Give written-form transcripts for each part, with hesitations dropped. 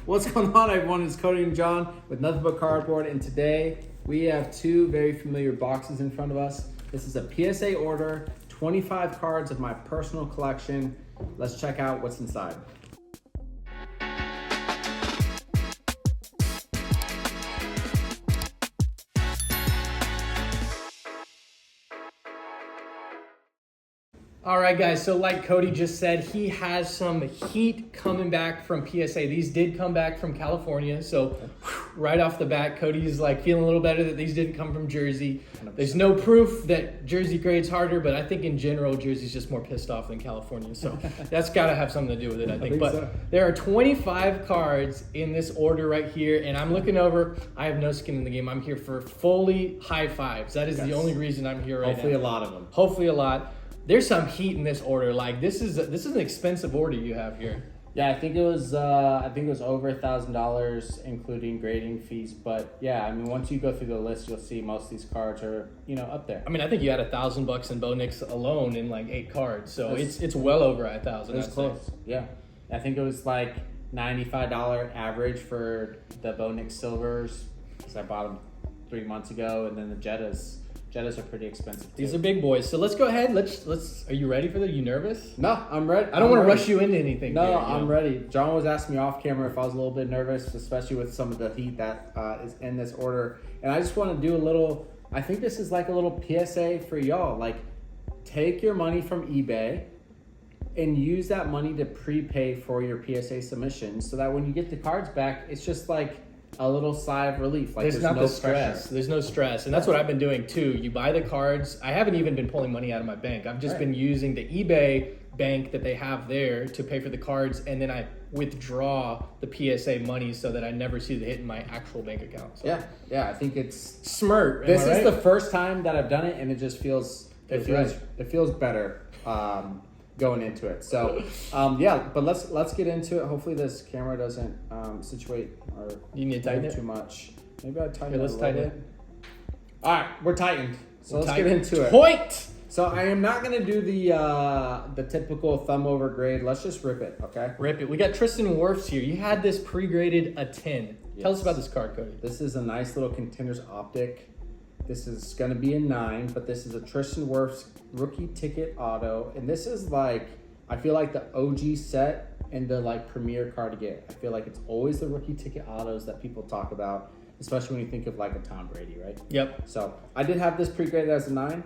What's going on, everyone? It's Cody and John with Nothing But Cardboard, and today we have two very familiar boxes in front of us. This is a PSA order, 25 cards of my personal collection. Let's check out what's inside. All right, guys, so like Cody just said, he has some heat coming back from PSA. These did come back from California, so right off the bat, Cody's like feeling a little better that these didn't come from Jersey. 100%. There's no proof that Jersey grades harder, but I think in general, Jersey's just more pissed off than California, so that's got to have something to do with it, I think. But so. There are 25 cards in this order right here, and I'm looking over. I have no skin in the game. I'm here for fully high fives. That is the only reason I'm here right now. Hopefully a lot of them. Hopefully a lot. There's some heat in this order. Like this is an expensive order you have here. Yeah, I think it was over $1,000 including grading fees. But yeah, I mean, once you go through the list, you'll see most of these cards are up there. I mean, I think you had $1,000 in Bo Nix alone in like 8 cards, so it's well over $1,000. It's close. Yeah, I think it was like $95 average for the Bo Nix silvers because I bought them 3 months ago, and then the Jettas. Jettas are pretty expensive too. These are big boys. So let's go ahead. Let's. Are you ready for that? Are you nervous? No, I'm ready. I don't want to rush you into anything. No, here, I'm ready. John was asking me off camera if I was a little bit nervous, especially with some of the heat that is in this order. And I just want to do a little. I think this is like a little PSA for y'all. Like, take your money from eBay and use that money to prepay for your PSA submission, so that when you get the cards back, it's just like a little sigh of relief. Like there's not no the stress. pressure. There's no stress. And that's what I've been doing too. You buy the cards. I haven't even been pulling money out of my bank. I've just been using the eBay bank that they have there to pay for the cards. And then I withdraw the PSA money so that I never see the hit in my actual bank account. So. Yeah, I think it's Smart. This is the first time that I've done it, and it just feels it feels better going into it. So but let's get into it. Hopefully this camera doesn't situate or you need to tighten it too much. Maybe I tighten it. Let's tighten it. All right, we're tightened. So let's get into it. Point. So I am not gonna do the typical thumb over grade. Let's just rip it, okay? Rip it. We got Tristan Wirfs here. You had this pre-graded a 10. Tell us about this card, Cody. This is a nice little Contenders Optic. This is going to be a 9, but this is a Tristan Wirfs rookie ticket auto. And this is like, I feel like the OG set and the like premier card to get. I feel like it's always the rookie ticket autos that people talk about, especially when you think of like a Tom Brady, right? Yep. So I did have this pre-graded as a 9.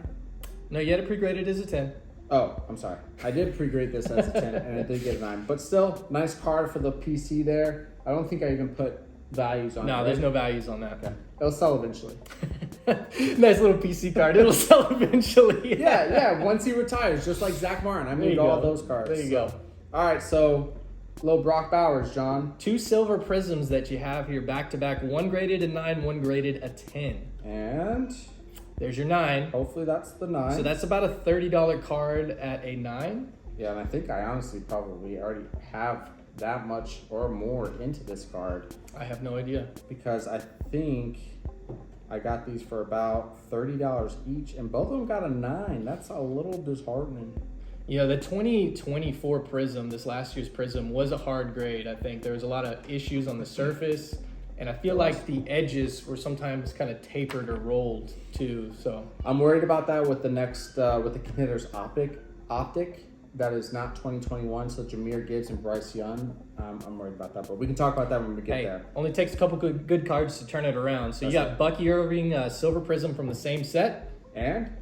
No, you had it pre-graded as a 10. Oh, I'm sorry. I did pre-grade this as a 10 and I did get a 9. But still, nice card for the PC there. I don't think I even put values on it. No, there's no values on that. Okay. It'll sell eventually. Nice little PC card. It'll sell eventually. Yeah. Once he retires, just like Zach Martin. I made all those cards. There you go. All right, so little Brock Bowers, John. 2 silver prisms that you have here back to back. One graded a 9, one graded a 10. And there's your 9. hopefully that's the 9. So that's about a $30 card at a 9. Yeah, and I think I honestly probably already have that much or more into this card. I have no idea. Because I think I got these for about $30 each, and both of them got a 9. That's a little disheartening. Yeah, the 2024 Prism, this last year's Prism, was a hard grade, I think. There was a lot of issues on the surface, and I feel like the edges were sometimes kind of tapered or rolled too, so. I'm worried about that with the next, with the Contenders Optic. That is not 2021, so Jahmyr Gibbs and Bryce Young. I'm worried about that, but we can talk about that when we get there. Only takes a couple good cards to turn it around. So you got Bucky Irving, Silver Prism from the same set. And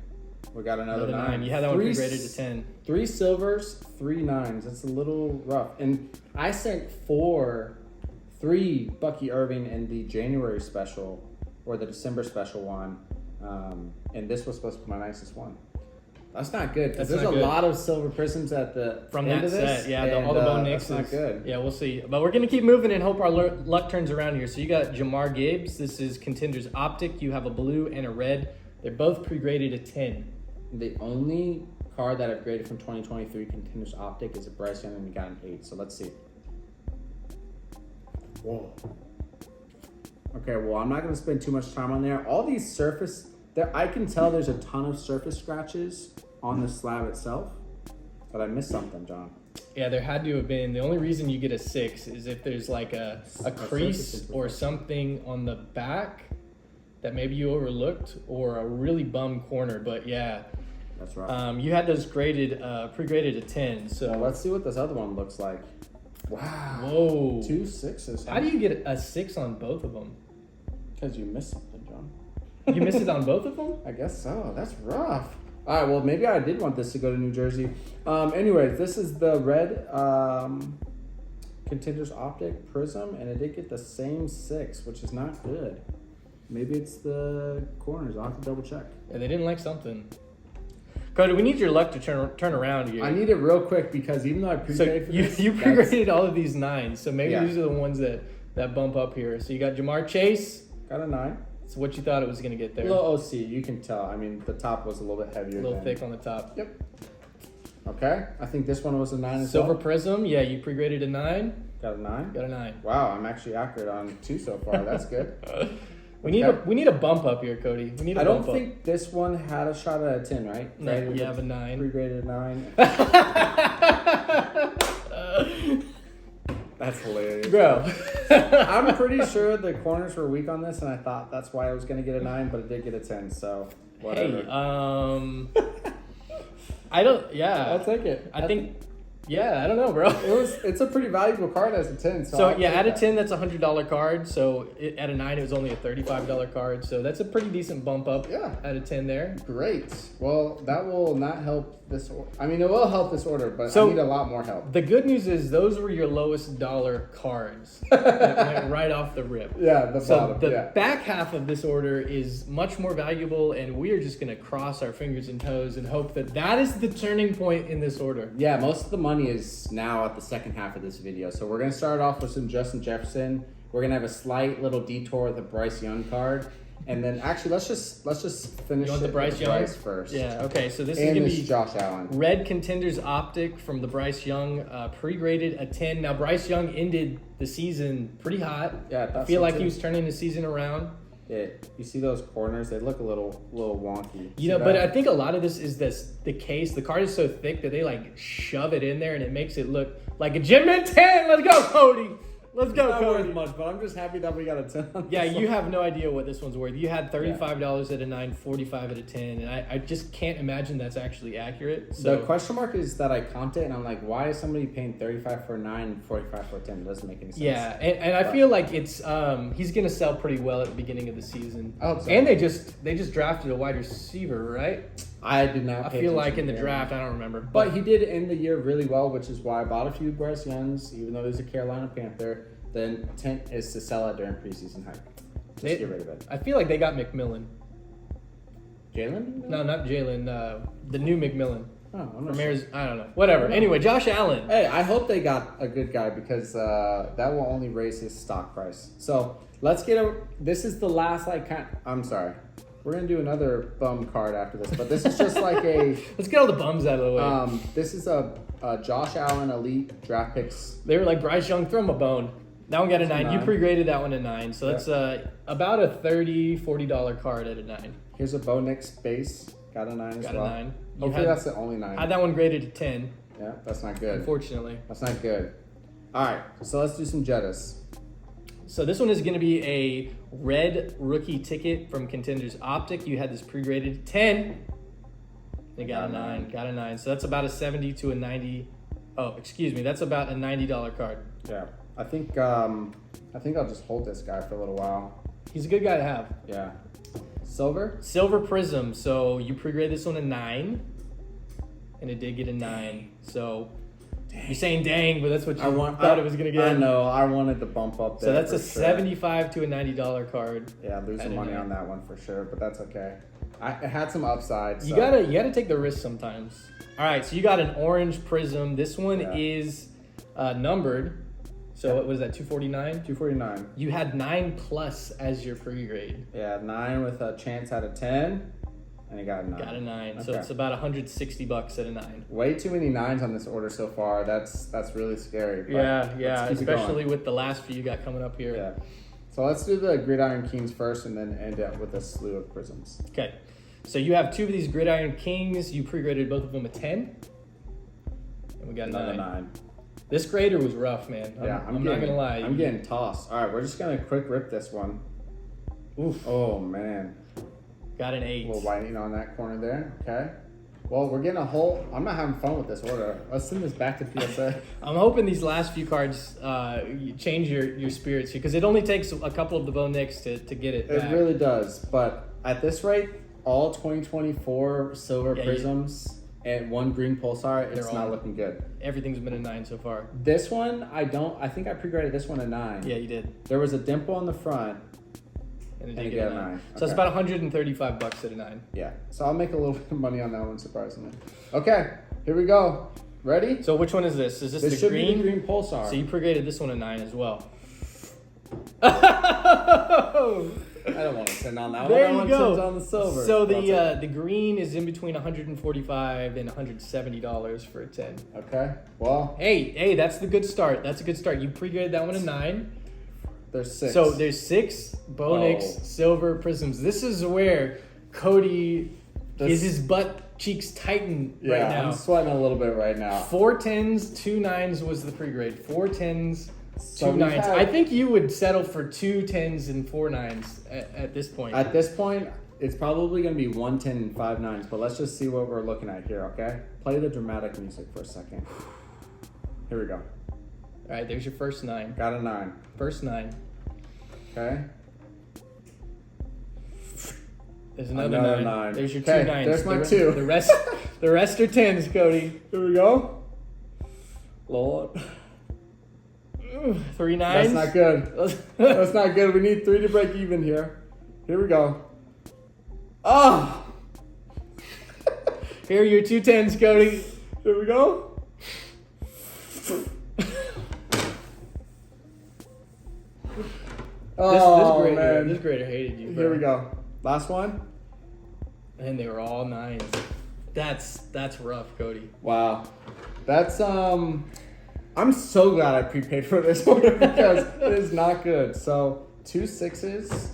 we got another 9. You had that one pre-graded to 10. 3 silvers, 3 9s. That's a little rough. And I sent 3 Bucky Irving in the January special, or the December special one. And this was supposed to be my nicest one. That's not good, because there's a lot of silver prisms at the from end that of this, set. Yeah, all the Bo Nixes. That's not good. Yeah, we'll see. But we're going to keep moving and hope our luck turns around here. So you got Jahmyr Gibbs. This is Contenders Optic. You have a blue and a red. They're both pre-graded a 10. The only card that I've graded from 2023 Contenders Optic is a Bryce Young, and he got an 8. So let's see. Whoa. Okay, well, I'm not going to spend too much time on there. All these surface, I can tell there's a ton of surface scratches on the slab itself, but I missed something, John. Yeah, there had to have been. The only reason you get a 6 is if there's like a crease or something on the back that maybe you overlooked, or a really bum corner. But yeah, That's right. you had those graded, pre-graded to 10. So Well, let's see what this other one looks like. Wow. Whoa. 2 6s. How do you get a 6 on both of them? Because you missed something, John. You missed it on both of them? I guess so. That's rough. All right, well, maybe I did want this to go to New Jersey. Anyways, this is the red Contenders Optic Prism, and it did get the same 6, which is not good. Maybe it's the corners. I'll have to double check. Yeah, they didn't like something. Cody, we need your luck to turn around here. I need it real quick because even though I So pre-graded for this, you pre-graded all of these 9s, so maybe Yeah. these are the ones that bump up here. So you got Jamar Chase. got a 9. So what you thought it was going to get A there? little OC, you can tell. I mean, the top was a little bit heavier. A little than- thick on the top. Yep. Okay, I think this one was a 9 as Silver well. Prism, yeah, you pre-graded a 9. Got a 9. Got a 9. Wow, I'm actually accurate on 2 so far. That's good. We need a bump up here, Cody. We need a I don't bump think this one had a shot at a 10, right? up. No, Graded you a- have a 9. Pre-graded 9. That's hilarious. Bro. I'm pretty sure the corners were weak on this, and I thought that's why I was going to get a 9, but it did get a 10, so whatever. Hey, I don't, yeah. I'll take it. I think, yeah, I don't know, bro. It's a pretty valuable card as a 10. So So I'll yeah, take at a that. 10, that's a $100 card. So at a 9, it was only a $35 card. So that's a pretty decent bump up. Yeah. At a 10 there. Great. Well, that will not help this. I mean, it will help this order, but So- I need a lot more help. The good news is those were your lowest dollar cards that went right off the rip. Yeah, the So bottom. the yeah. back half of this order is much more valuable, and we are just going to cross our fingers and toes and hope that that is the turning point in this order. Yeah, most of the money is now at the second half of this video. So we're going to start off with some Justin Jefferson. We're going to have a slight little detour with the Bryce Young card. And then actually, let's just finish You want the it Bryce with Young? Bryce first. Yeah, okay, so this is And going to this be Josh Allen. Red Contenders Optic from the Bryce Young, pre-graded a 10. Now, Bryce Young ended the season pretty hot. Yeah, I feel like he was turning the season around. Yeah, you see those corners? They look a little wonky. You know, but I think a lot of this is the case. The card is so thick that they like shove it in there, and it makes it look like a Gym Mint 10. Let's go, Cody. Let's go, not worth Cody. much, but I'm just happy that we got a 10 on Yeah, this you one. have no idea what this one's worth. You had $35 at a 9, 45 at a 10, and I just can't imagine that's actually accurate. So The question mark is that I comped it, and I'm like, why is somebody paying 35 for a 9 and 45 for a 10? It doesn't make any sense. yeah, and I feel like it's he's gonna sell pretty well at the beginning of the season. I hope so. And they just drafted a wide receiver, right? I did not I pay feel like attention in the to him. draft, I don't remember, But he did end the year really well, which is why I bought a few Bryce Youngs, even though he's a Carolina Panther. The intent is to sell it during preseason hype. Just They- get rid of it. I feel like they got McMillan. Jalen? No, not Jalen. The new McMillan. Oh, I'm not From sure. Arizona. I don't know. Whatever. Anyway, Josh Allen. Hey, I hope they got a good guy because that will only raise his stock price. So let's get a. This is the last I'm sorry. We're gonna do another bum card after this, but this is just like a. Let's get all the bums out of the way. This is a Josh Allen elite draft picks. They were like, Bryce Young, throw him a bone. That one got a 9. You 9. pre-graded that one a 9. So that's about a $30, $40 card at a 9. Here's a Bo Nix base. Got a 9 as Got a well. 9. You Hopefully had- that's the only 9. Had that one graded a 10, Yeah, that's not good. unfortunately. That's not good. All right, so let's do some Jettas. So this one is going to be a red rookie ticket from Contenders Optic. You had this pre-graded 10. They got a 9. Got a 9. So that's about a 70 to a 90. Oh, excuse me. That's about a $90 card. Yeah, I think I'll just hold this guy for a little while. He's a good guy to have. Yeah. Silver? Silver Prism. So you pre-grade this one a 9. And it did get a 9. So you're saying dang, but that's what you thought it was going to get. I know. I wanted to bump up there. So that's a for sure. 75 to a $90 card. Yeah, at losing a money 9. on that one for sure, but that's okay. It had some upside. You so- gotta take the risk sometimes. All right, so you got an orange prism. This one Yeah. is numbered. So what was that? 249. 249. You had 9 plus as your pre-grade. Yeah, 9 with a chance at a 10, and he got a 9. Got a 9. So Okay. it's about $160 at a 9. Way too many 9s on this order so far. That's really scary. but Yeah, let's keep it going. especially with the last few you got coming up here. Yeah. So let's do the Gridiron Kings first, and then end up with a slew of prisms. Okay, so you have 2 of these Gridiron Kings. You pre-graded both of them a 10. And And we got Another 9. 9. This grader was rough, man. I'm not gonna lie. I'm getting tossed. All right, we're just gonna quick rip this one. Oof. Oh man. Got an 8. A little whiting on that corner there. Okay. Well, we're getting a whole. I'm not having fun with this order. Let's send this back to PSA. I'm hoping these last few cards change your spirits here, because it only takes a couple of the Bo Nicks to get it back. It really does. But at this rate, all 2024 silver prisms and 1 green pulsar, it's not looking good. Everything's been a 9 so far. This one, I think I pre-graded this one a 9. Yeah, you did. There was a dimple on the front. And And you get a 9. So it's about $135 at a 9. Yeah. So I'll make a little bit of money on that one, surprisingly. Okay, here we go. Ready? So which one is this? Is this This the should green? be the green pulsar. So you pre-graded this one a 9 as well. I don't want to send on that There one. I you want go. to send on the silver. So the green is in between $145 and $170 for a 10. Okay. Well, Hey, that's the good start. That's a good start. You pre-graded that one a 9. there's 6. So there's 6 Bo Nicks silver prisms. This is where Cody is his butt cheeks tighten right now. I'm sweating a little bit right now. 4 10s, 2 9s was the pre-grade. 4 10s, 2 So we've 9s. had- I think you would settle for 2 10s and 4 9s at this point. At this point, it's probably going to be 1 10 and 5 9s, but let's just see what we're looking at here, okay? Play the dramatic music for a second. Here we go. All right, there's your first 9. Got a 9. First 9. Okay. There's another 9. There's your 2 Okay, 9s. there's my the, 2. The rest are 10s, Cody. Here we go. Lord. 3 9s. That's not good. That's not good. We need 3 to break even here. Here we go. Oh! Here are your 2 10s, Cody. Here we go. This grader hated you, bro. Here we go. Last one. And they were all 9s. That's rough, Cody. Wow. That's I'm so glad I prepaid for this order because it is not good. So 2 6s,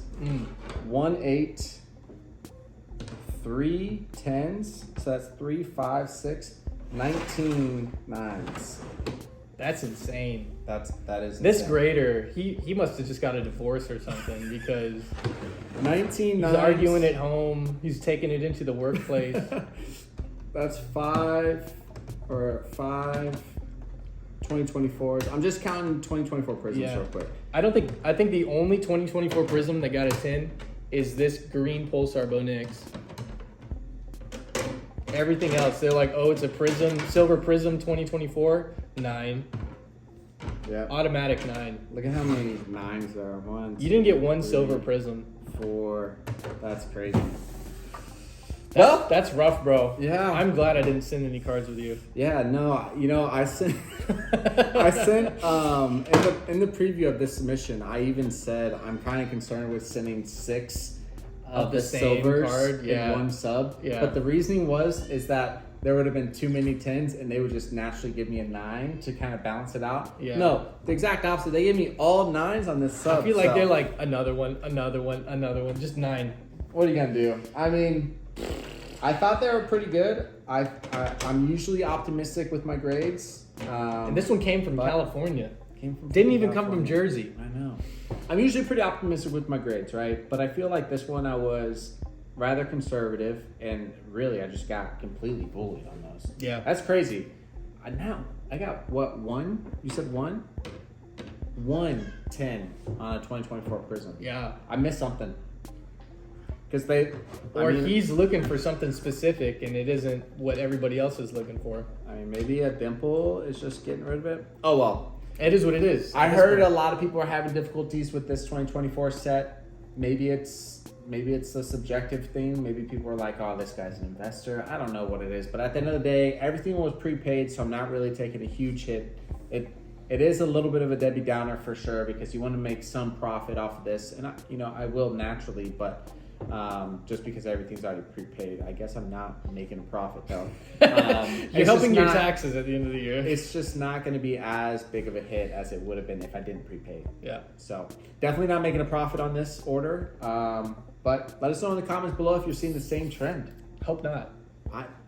1 8, 3 10s. So that's 3 5 6, 19 9s. That's insane. That is This insane. grader, he must have just got a divorce or something, because 19 he's 9s. arguing at home. He's taking it into the workplace. That's 5 2024s. I'm just counting 2024 prisms real quick. I think the only 2024 prism that got a 10 is this green pulsar Bo Nicks. Everything else, they're like, oh, it's a prism, silver prism 2024, 9. Yeah. Automatic 9. Look at how many 9s there are. 1, You didn't get 1 3, silver prism. 4. That's crazy. That's rough, bro. Yeah. I'm glad I didn't send any cards with you. Yeah, no, I sent in the preview of this submission, I even said I'm kind of concerned with sending 6 of the same silvers card, in one sub. Yeah. But the reasoning is that there would have been too many 10s and they would just naturally give me a 9 to kind of balance it out. Yeah. No, the exact opposite. They gave me all 9s on this sub. I feel like so they're like another one, just 9. what are you gonna do? I mean, I thought they were pretty good. I'm usually optimistic with my grades. And this one came from California. Didn't Didn't even come from Jersey. I know. I'm usually pretty optimistic with my grades, right? But I feel like this one I was rather conservative, and really I just got completely bullied on those. Yeah. That's crazy. Now I got what, 1? You said 1? 1 10 on a 2024 Prism. Yeah. I missed something. Because he's looking for something specific, and it isn't what everybody else is looking for. I mean, maybe a dimple is just getting rid of it. Oh well. It is what it is. I heard a lot of people are having difficulties with this 2024 set. Maybe it's a subjective thing. Maybe people are like, oh, this guy's an investor. I don't know what it is. But at the end of the day, everything was prepaid, so I'm not really taking a huge hit. It is a little bit of a Debbie Downer for sure, because you want to make some profit off of this. And I will naturally, but just because everything's already prepaid, I guess I'm not making a profit though. You're helping your taxes at the end of the year. It's just not going to be as big of a hit as it would have been if I didn't prepay. Yeah. So definitely not making a profit on this order. But let us know in the comments below if you're seeing the same trend. Hope not.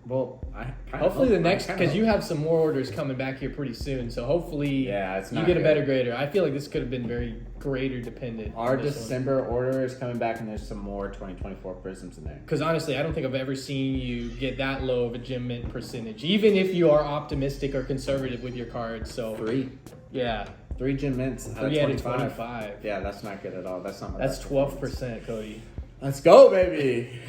Well, I Hopefully the next, because because you have some more orders coming back here pretty soon. So hopefully it's you not get a good. better grader. I feel like this could have been very grader dependent. Our December order is coming back, and there's some more 2024 Prisms in there. Because honestly, I don't think I've ever seen you get that low of a gem mint percentage, even if you are optimistic or conservative with your cards. So 3 yeah, gem mints out of 3 out of 25. 25. Yeah, that's not good at all. That's not my That's best 12%, Cody. Let's go, baby.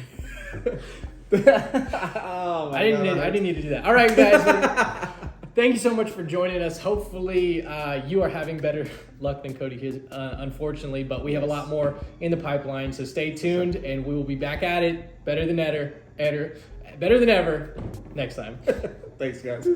Oh my I didn't God. need to do that. All right, guys. Thank you so much for joining us. Hopefully, you are having better luck than Cody is, unfortunately, but we have a lot more in the pipeline. So stay tuned, and we will be back at it better than ever next time. Thanks, guys.